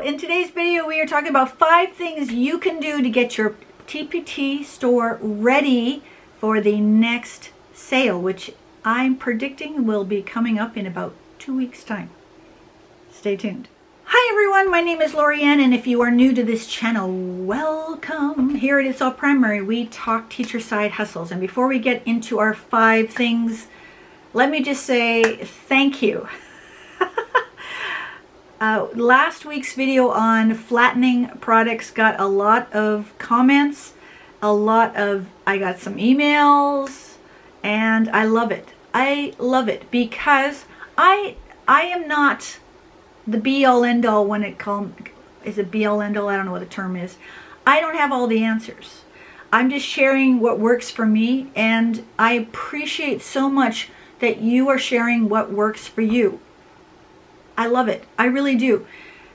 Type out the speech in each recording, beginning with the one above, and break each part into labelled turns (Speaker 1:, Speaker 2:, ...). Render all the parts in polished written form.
Speaker 1: in today's video, we are talking about 5 things you can do to get your TPT store ready for the next sale, which I'm predicting will be coming up in about 2 weeks' time. Stay tuned. Hi everyone, my name is Lorianne, and if you are new to this channel, welcome. Here at It's All Primary, we talk teacher side hustles. And before we get into our 5 things, let me just say thank you. Last week's video on flattening products got a lot of comments, I got some emails, and I love it. I love it because I am not the be-all end-all when it comes, is it be-all end-all? I don't know what the term is. I don't have all the answers. I'm just sharing what works for me, and I appreciate so much that you are sharing what works for you. I love it. I really do.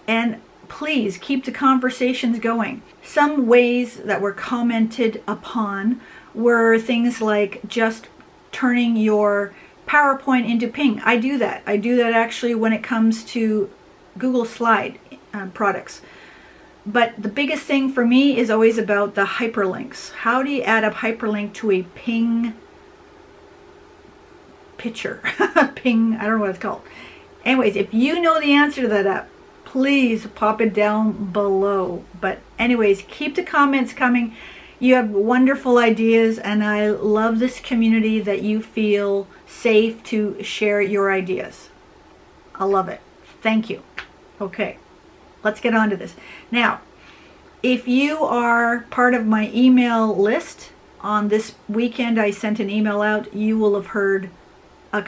Speaker 1: And please keep the conversations going. Some ways that were commented upon were things like just turning your PowerPoint into Ping. I do that. I do that actually when it comes to Google Slide products. But the biggest thing for me is always about the hyperlinks. How do you add a hyperlink to a Ping picture? Ping, I don't know what it's called. Anyways, if you know the answer to that, please pop it down below. But anyways, keep the comments coming. You have wonderful ideas, and I love this community that you feel safe to share your ideas. I love it. Thank you. Okay, let's get on to this. Now, if you are part of my email list, on this weekend I sent an email out, you will have heard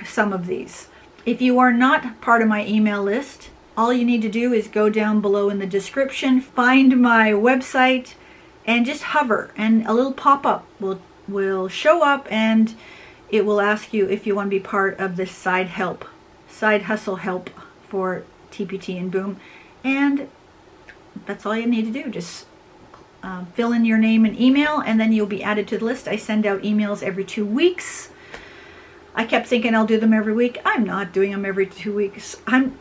Speaker 1: some of these. If you are not part of my email list, all you need to do is go down below in the description, find my website, and just hover, and a little pop-up will show up, and it will ask you if you want to be part of this side hustle help for TPT and Boom. And that's all you need to do. Just fill in your name and email, and then you'll be added to the list. I send out emails every 2 weeks. I kept thinking I'll do them every week. I'm not doing them every 2 weeks. I'm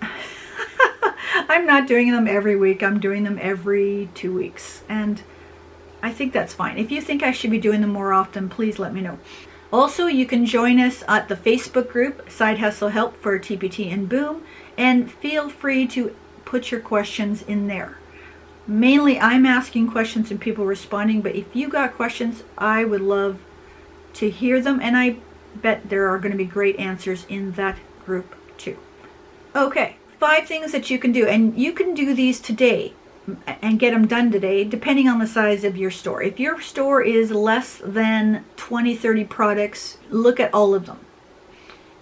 Speaker 1: not doing them every week. I'm doing them every 2 weeks. And I think that's fine. If you think I should be doing them more often, please let me know. Also, you can join us at the Facebook group, Side Hustle Help for TPT and Boom, and feel free to put your questions in there. Mainly, I'm asking questions and people responding, but if you got questions, I would love to hear them, and I bet there are going to be great answers in that group too. Okay, 5 things that you can do, and you can do these today and get them done today, depending on the size of your store. If your store is less than 20-30 products, look at all of them.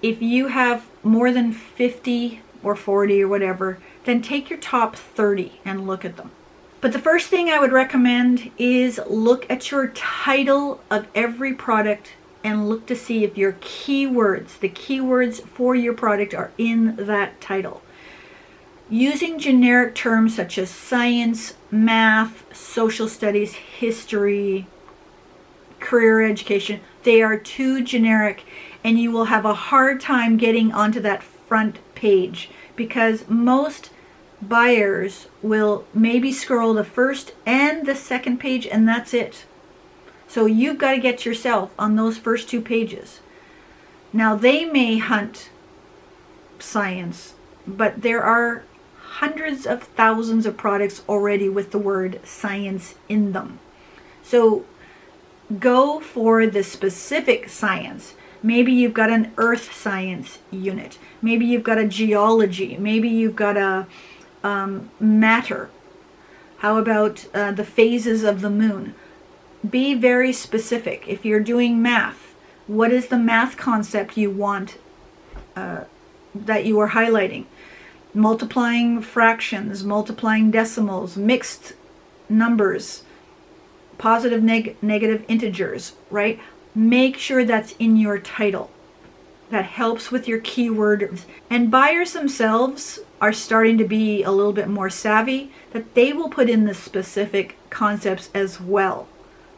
Speaker 1: If you have more than 50 or 40 or whatever, then take your top 30 and look at them. But the first thing I would recommend is look at your title of every product and look to see if your keywords, the keywords for your product, are in that title. Using generic terms such as science, math, social studies, history, career education, they are too generic, and you will have a hard time getting onto that front page because most buyers will maybe scroll the first and the second page, and that's it. So you've got to get yourself on those first 2 pages. Now, they may hunt science, but there are hundreds of thousands of products already with the word science in them. So go for the specific science. Maybe you've got an earth science unit. Maybe you've got a geology. Maybe you've got a matter. How about the phases of the moon? Be very specific. If you're doing math, what is the math concept you want that you are highlighting? Multiplying fractions, multiplying decimals, mixed numbers, positive, negative integers, right? Make sure that's in your title. That helps with your keywords. And buyers themselves are starting to be a little bit more savvy, that they will put in the specific concepts as well.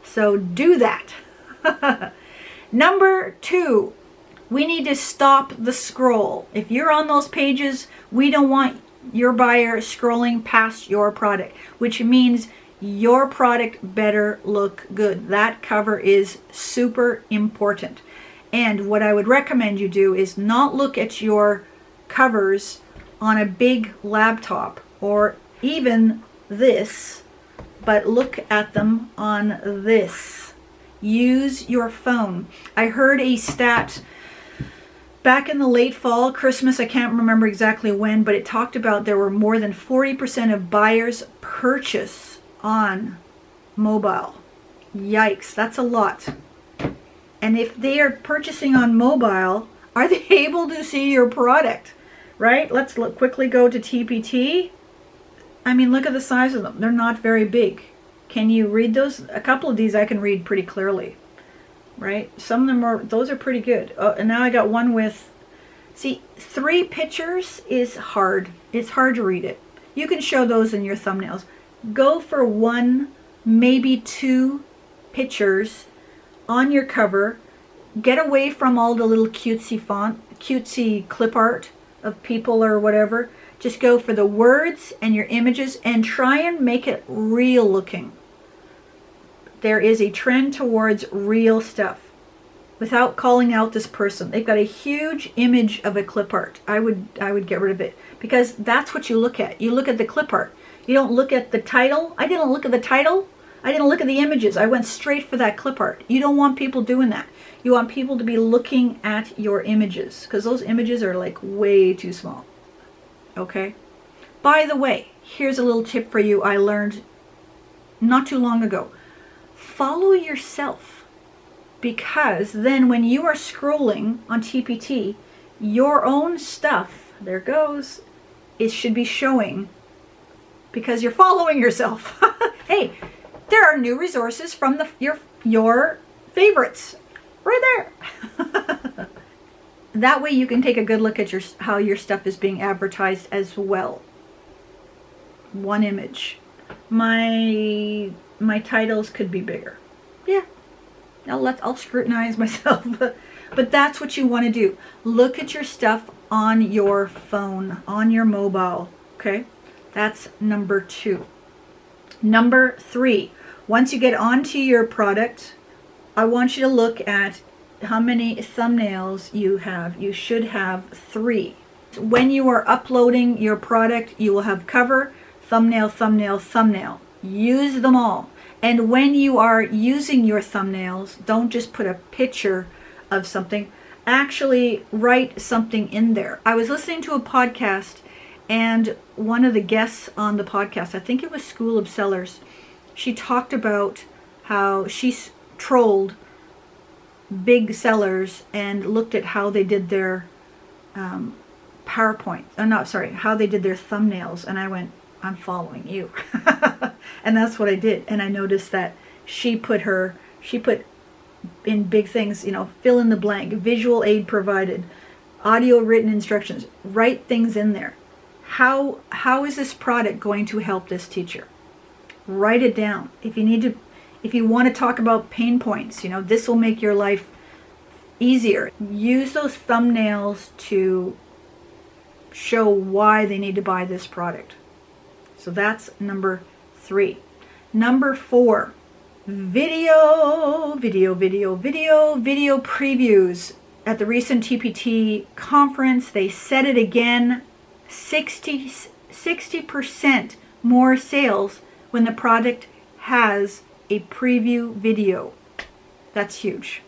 Speaker 1: So do that. Number 2, we need to stop the scroll. If you're on those pages, we don't want your buyer scrolling past your product, which means your product better look good. That cover is super important. And what I would recommend you do is not look at your covers on a big laptop or even this, but look at them on this. Use your phone. I heard a stat back in the late fall, Christmas, I can't remember exactly when, but it talked about there were more than 40% of buyers purchase on mobile. Yikes, that's a lot. And if they are purchasing on mobile, are they able to see your product? Right? Let's quickly go to TPT. I mean, look at the size of them. They're not very big. Can you read those? A couple of these I can read pretty clearly. Right? Some of them are, those are pretty good. Oh, and now I got one with, see, 3 pictures is hard. It's hard to read it. You can show those in your thumbnails. Go for 1, maybe 2 pictures on your cover. Get away from all the little cutesy clip art of people or whatever. Just go for the words and your images and try and make it real looking. There is a trend towards real stuff without calling out this person. They've got a huge image of a clip art. I would get rid of it because that's what you look at. You look at the clip art. You don't look at the title. I didn't look at the title. I didn't look at the images. I went straight for that clip art. You don't want people doing that. You want people to be looking at your images because those images are like way too small. Okay? By the way, here's a little tip for you I learned not too long ago. Follow yourself, because then when you are scrolling on TPT, your own stuff, there it goes, it should be showing because you're following yourself. Hey, there are new resources from your favorites right there. That way you can take a good look at how your stuff is being advertised as well. 1 image. My titles could be bigger. Yeah, I'll scrutinize myself. But that's what you want to do. Look at your stuff on your phone, on your mobile. Okay, that's number 2. Number 3, once you get onto your product, I want you to look at how many thumbnails you have. You should have 3. When you are uploading your product, you will have cover, thumbnail, thumbnail, thumbnail. Use them all. And when you are using your thumbnails, don't just put a picture of something. Actually write something in there. I was listening to a podcast, and one of the guests on the podcast, I think it was School of Sellers, she talked about how she trolled big sellers and looked at how they did their PowerPoint. How they did their thumbnails. And I went, I'm following you. And that's what I did. And I noticed that she put in big things, fill in the blank, visual aid provided, audio written instructions, write things in there. How is this product going to help this teacher? Write it down. If you want to talk about pain points, this will make your life easier. Use those thumbnails to show why they need to buy this product. So that's number 3. Number 4, video previews. At the recent TPT conference, they said it again, 60% more sales when the product has a preview video. That's huge.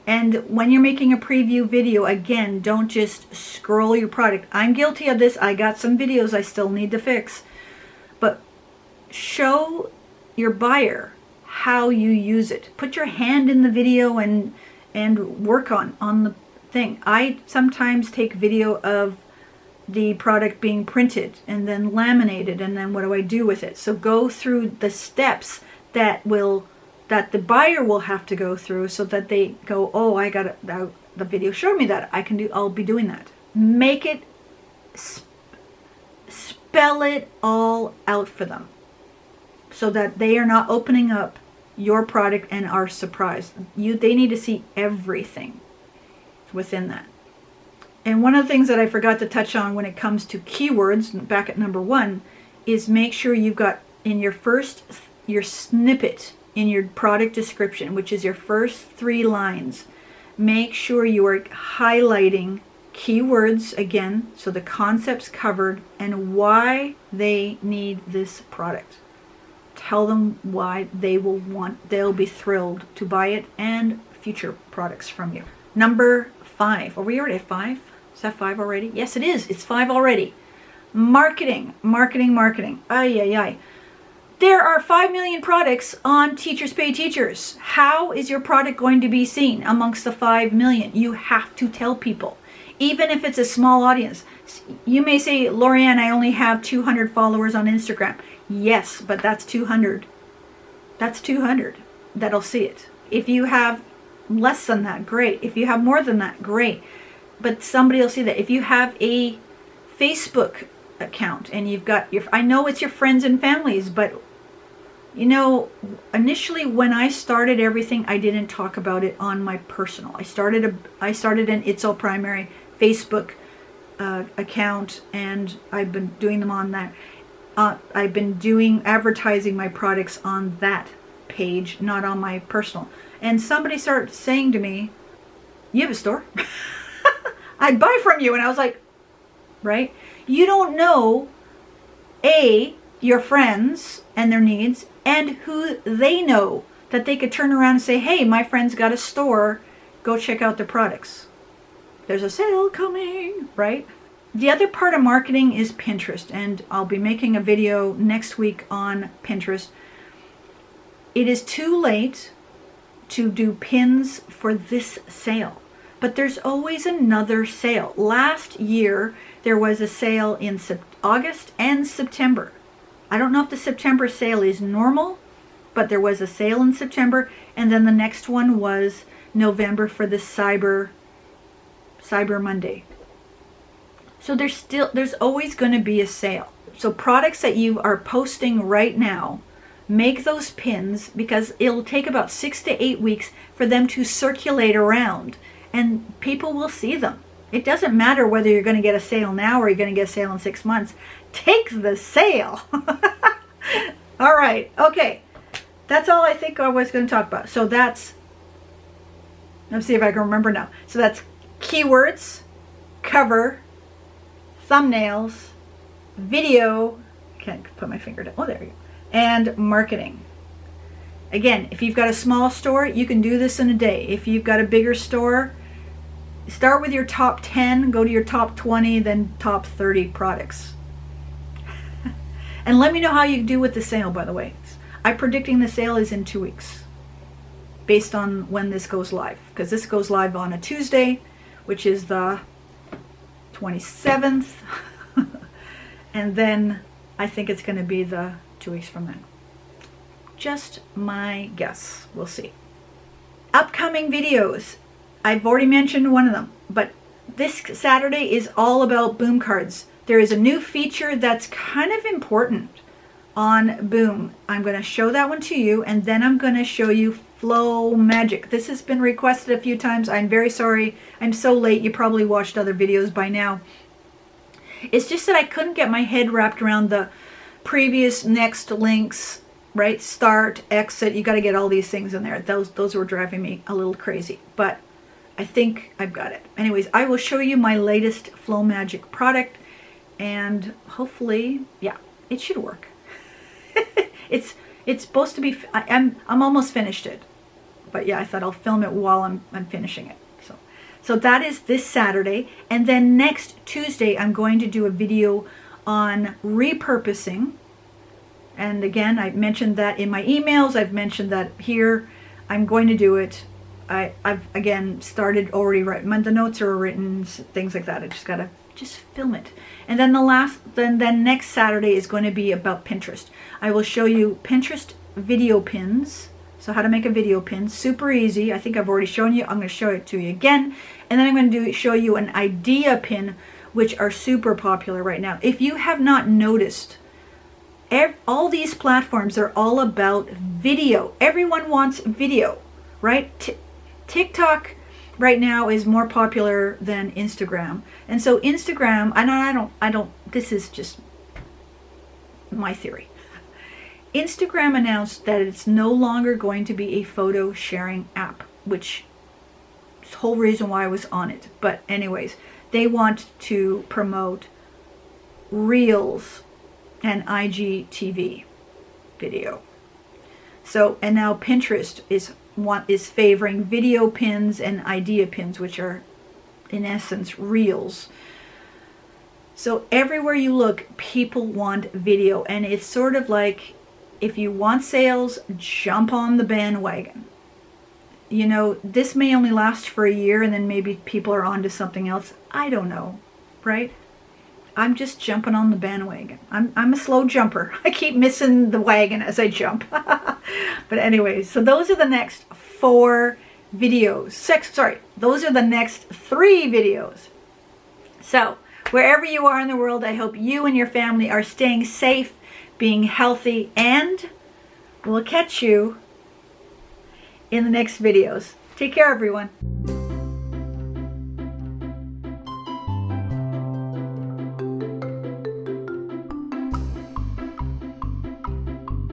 Speaker 1: And when you're making a preview video, again, don't just scroll your product. I'm guilty of this. I got some videos I still need to fix. But show your buyer how you use it. Put your hand in the video and work on the thing. I sometimes take video of the product being printed and then laminated, and then what do I do with it? So go through the steps that the buyer will have to go through, so that they go, oh, I got it. The video showed me that. I'll be doing that. Make it, spell it all out for them, so that they are not opening up your product and are surprised. They need to see everything within that. And one of the things that I forgot to touch on when it comes to keywords, back at number 1, is make sure you've got in your snippet in your product description, which is your first 3 lines, make sure you are highlighting keywords again, so the concept's covered and why they need this product. Tell them why they'll be thrilled to buy it and future products from you. Number 5. Are we already at 5? Is that 5 already? Yes, it is. It's 5 already. Marketing. Ay. There are 5 million products on Teachers Pay Teachers. How is your product going to be seen amongst the 5 million? You have to tell people, even if it's a small audience. You may say, Lori-Ann, I only have 200 followers on Instagram. Yes, but that's 200. That's 200 that'll see it. If you have less than that, great. If you have more than that, great. But somebody will see that. If you have a Facebook account and you've got I know it's your friends and families, but you know, initially when I started everything, I didn't talk about it on my personal. I started an It's All Primary Facebook account, and I've been doing them on that. I've been advertising my products on that page, not on my personal. And somebody started saying to me, you have a store? I'd buy from you. And I was like, right? You don't know, your friends and their needs, and who they know, that they could turn around and say, hey, my friend's got a store, go check out their products. There's a sale coming, right? The other part of marketing is Pinterest, and I'll be making a video next week on Pinterest. It is too late to do pins for this sale, but there's always another sale. Last year, there was a sale in August and September. I don't know if the September sale is normal, but there was a sale in September, and then the next one was November for the Cyber Monday. So there's always going to be a sale. So products that you are posting right now, make those pins, because it'll take about 6 to 8 weeks for them to circulate around, and people will see them. It doesn't matter whether you're going to get a sale now or you're going to get a sale in 6 months. Take the sale. All right. Okay. That's all I think I was going to talk about. So let's see if I can remember now. So that's keywords, cover, thumbnails, video, can't put my finger down. Oh, there you go. And marketing. Again, if you've got a small store, you can do this in a day. If you've got a bigger store, start with your top 10, go to your top 20, then top 30 products. And let me know how you do with the sale, by the way. I'm predicting the sale is in 2 weeks, based on when this goes live. Because this goes live on a Tuesday, which is the 27th. And then I think it's going to be the 2 weeks from then. Just my guess. We'll see. Upcoming videos. I've already mentioned one of them, but this Saturday is all about Boom cards. There is a new feature that's kind of important on Boom. I'm going to show that one to you, and then I'm going to show you Flow Magic. This has been requested a few times. I'm very sorry. I'm so late. You probably watched other videos by now. It's just that I couldn't get my head wrapped around the previous, next, links, right? Start, exit. You got to get all these things in there. Those were driving me a little crazy, but I think I've got it. Anyways, I will show you my latest Flow Magic product, and hopefully, yeah, it should work. It's supposed to be. I'm almost finished it, but yeah, I thought I'll film it while I'm finishing it. So that is this Saturday, and then next Tuesday I'm going to do a video on repurposing. And again, I've mentioned that in my emails. I've mentioned that here. I'm going to do it. I've again started already writing. The notes are written, things like that. I just gotta film it. And then then next Saturday is going to be about Pinterest. I will show you Pinterest video pins. So how to make a video pin, super easy. I think I've already shown you. I'm going to show it to you again. And then I'm going to show you an idea pin, which are super popular right now. If you have not noticed, all these platforms are all about video. Everyone wants video, right? TikTok right now is more popular than Instagram. And so Instagram, and I don't, this is just my theory. Instagram announced that it's no longer going to be a photo sharing app, which is the whole reason why I was on it. But anyways, they want to promote Reels and IGTV video. So, and now Pinterest is favoring video pins and idea pins, which are in essence Reels. So everywhere you look, people want video, and it's sort of like, if you want sales, jump on the bandwagon. You know, this may only last for a year and then maybe people are on to something else. I don't know, right? I'm just jumping on the bandwagon. I'm a slow jumper. I keep missing the wagon as I jump. But anyways, so those are the next 4 videos. Those are the next 3 videos. So wherever you are in the world, I hope you and your family are staying safe, being healthy, and we'll catch you in the next videos. Take care, everyone.